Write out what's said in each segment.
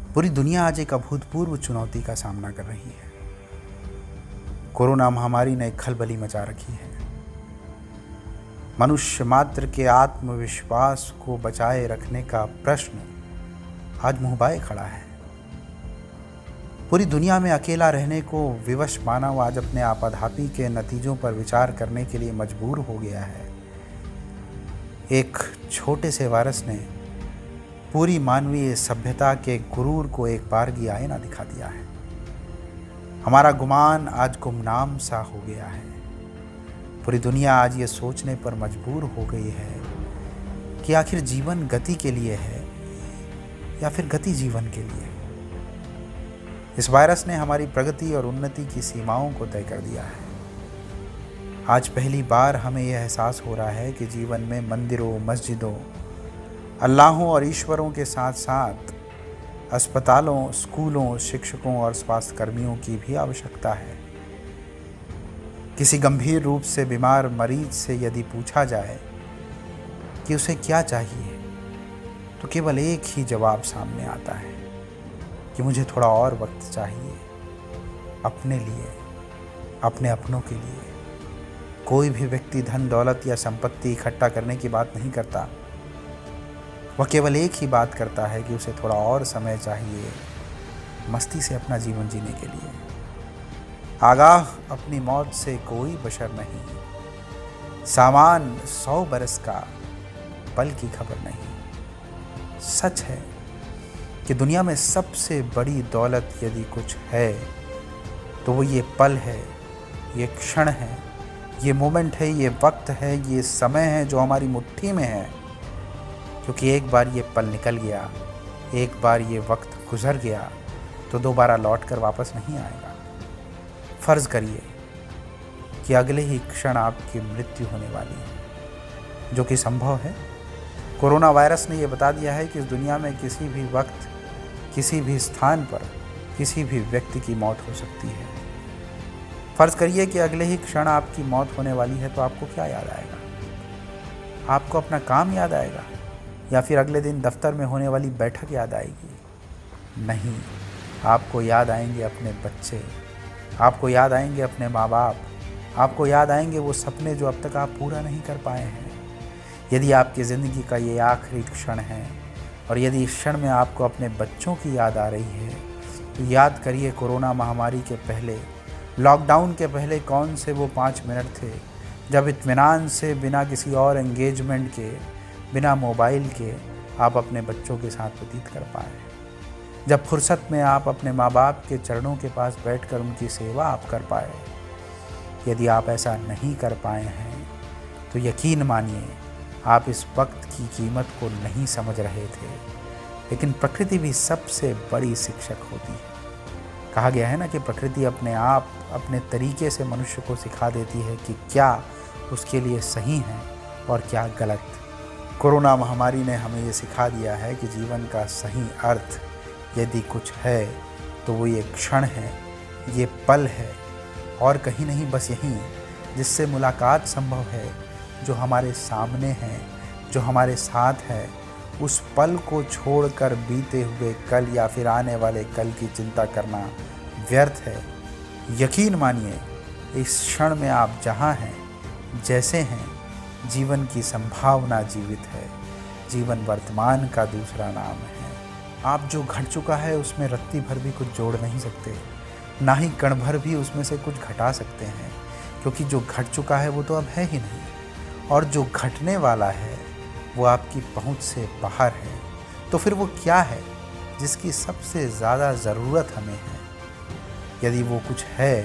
पूरी दुनिया आज एक अभूतपूर्व चुनौती का सामना कर रही है। कोरोना महामारी ने खलबली मचा रखी है। मनुष्य मात्र के आत्मविश्वास को बचाए रखने का प्रश्न आज मुंहबाए खड़ा है। पूरी दुनिया में अकेला रहने को विवश मानव आज अपने आपाधापी के नतीजों पर विचार करने के लिए मजबूर हो गया है। एक छोटे से वायरस ने पूरी मानवीय सभ्यता के गुरूर को एक बारगी आईना दिखा दिया है। हमारा गुमान आज गुमनाम सा हो गया है। पूरी दुनिया आज ये सोचने पर मजबूर हो गई है कि आखिर जीवन गति के लिए है या फिर गति जीवन के लिए। इस वायरस ने हमारी प्रगति और उन्नति की सीमाओं को तय कर दिया है। आज पहली बार हमें यह एहसास हो रहा है कि जीवन में मंदिरों, मस्जिदों, अल्लाहों और ईश्वरों के साथ साथ अस्पतालों, स्कूलों, शिक्षकों और स्वास्थ्य कर्मियों की भी आवश्यकता है। किसी गंभीर रूप से बीमार मरीज से यदि पूछा जाए कि उसे क्या चाहिए, तो केवल एक ही जवाब सामने आता है कि मुझे थोड़ा और वक्त चाहिए अपने लिए, अपने अपनों के लिए। कोई भी व्यक्ति धन दौलत या संपत्ति इकट्ठा करने की बात नहीं करता। वह केवल एक ही बात करता है कि उसे थोड़ा और समय चाहिए मस्ती से अपना जीवन जीने के लिए। आगाह अपनी मौत से कोई बशर नहीं, सामान 100 बरस का, पल की खबर नहीं। सच है कि दुनिया में सबसे बड़ी दौलत यदि कुछ है तो वो ये पल है, ये क्षण है, ये मोमेंट है, ये वक्त है, ये समय है जो हमारी मुट्ठी में है। क्योंकि एक बार ये पल निकल गया, एक बार ये वक्त गुजर गया तो दोबारा लौट कर वापस नहीं आएगा। फ़र्ज़ करिए कि अगले ही क्षण आपकी मृत्यु होने वाली है, जो कि संभव है। कोरोना वायरस ने ये बता दिया है कि इस दुनिया में किसी भी वक्त, किसी भी स्थान पर, किसी भी व्यक्ति की मौत हो सकती है। फ़र्ज़ करिए कि अगले ही क्षण आपकी मौत होने वाली है, तो आपको क्या याद आएगा? आपको अपना काम याद आएगा या फिर अगले दिन दफ्तर में होने वाली बैठक याद आएगी? नहीं, आपको याद आएंगे अपने बच्चे, आपको याद आएंगे अपने माँ बाप, आपको याद आएंगे वो सपने जो अब तक आप पूरा नहीं कर पाए हैं। यदि आपकी ज़िंदगी का ये आखिरी क्षण है और यदि इस क्षण में आपको अपने बच्चों की याद आ रही है, तो याद करिए कोरोना महामारी के पहले, लॉकडाउन के पहले कौन से वो 5 मिनट थे जब इत्मीनान से, बिना किसी और एंगेजमेंट के, बिना मोबाइल के आप अपने बच्चों के साथ व्यतीत कर पाए। जब फुर्सत में आप अपने माँ बाप के चरणों के पास बैठकर उनकी सेवा आप कर पाए। यदि आप ऐसा नहीं कर पाए हैं तो यकीन मानिए आप इस वक्त की कीमत को नहीं समझ रहे थे। लेकिन प्रकृति भी सबसे बड़ी शिक्षक होती है। कहा गया है ना कि प्रकृति अपने आप, अपने तरीके से मनुष्य को सिखा देती है कि क्या उसके लिए सही है और क्या गलत। कोरोना महामारी ने हमें ये सिखा दिया है कि जीवन का सही अर्थ यदि कुछ है तो वो ये क्षण है, ये पल है और कहीं नहीं, बस यहीं जिससे मुलाकात संभव है, जो हमारे सामने है, जो हमारे साथ है। उस पल को छोड़कर बीते हुए कल या फिर आने वाले कल की चिंता करना व्यर्थ है। यकीन मानिए इस क्षण में आप जहाँ हैं, जैसे हैं, जीवन की संभावना जीवित है। जीवन वर्तमान का दूसरा नाम है। आप जो घट चुका है उसमें रत्ती भर भी कुछ जोड़ नहीं सकते, ना ही कण भर भी उसमें से कुछ घटा सकते हैं, क्योंकि जो घट चुका है वो तो अब है ही नहीं, और जो घटने वाला है वो आपकी पहुंच से बाहर है। तो फिर वो क्या है जिसकी सबसे ज़्यादा ज़रूरत हमें है? यदि वो कुछ है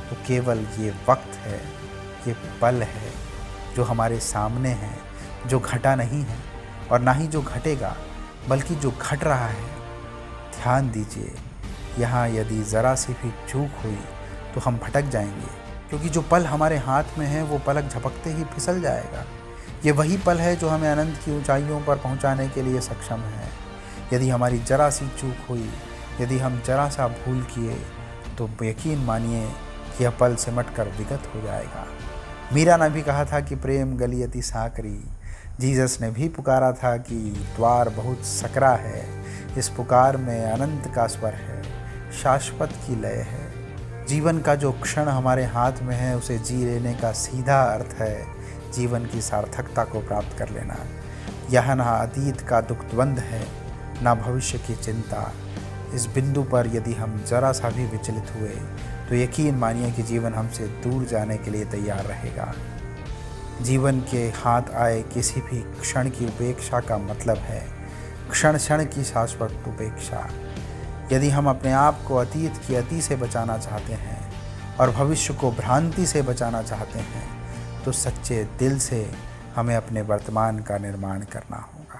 तो केवल ये वक्त है, ये पल है जो हमारे सामने है, जो घटा नहीं है और ना ही जो घटेगा, बल्कि जो घट रहा है। ध्यान दीजिए, यहाँ यदि ज़रा सी भी चूक हुई तो हम भटक जाएंगे, क्योंकि जो पल हमारे हाथ में है वो पलक झपकते ही फिसल जाएगा। ये वही पल है जो हमें अनंत की ऊंचाइयों पर पहुंचाने के लिए सक्षम है। यदि हमारी जरा सी चूक हुई, यदि हम जरा सा भूल किए, तो यकीन मानिए कि यह पल सिमट कर विगत हो जाएगा। मीरा ने भी कहा था कि प्रेम गली अति साकरी। जीसस ने भी पुकारा था कि द्वार बहुत सकरा है, इस पुकार में अनंत का स्वर है, शाश्वत की लय है। जीवन का जो क्षण हमारे हाथ में है उसे जी लेने का सीधा अर्थ है जीवन की सार्थकता को प्राप्त कर लेना। यह ना अतीत का दुख द्वंद है, ना भविष्य की चिंता। इस बिंदु पर यदि हम जरा सा भी विचलित हुए तो यकीन मानिए कि जीवन हमसे दूर जाने के लिए तैयार रहेगा। जीवन के हाथ आए किसी भी क्षण की उपेक्षा का मतलब है क्षण क्षण की शाश्वत उपेक्षा। यदि हम अपने आप को अतीत की अति से बचाना चाहते हैं और भविष्य को भ्रांति से बचाना चाहते हैं तो सच्चे दिल से हमें अपने वर्तमान का निर्माण करना होगा।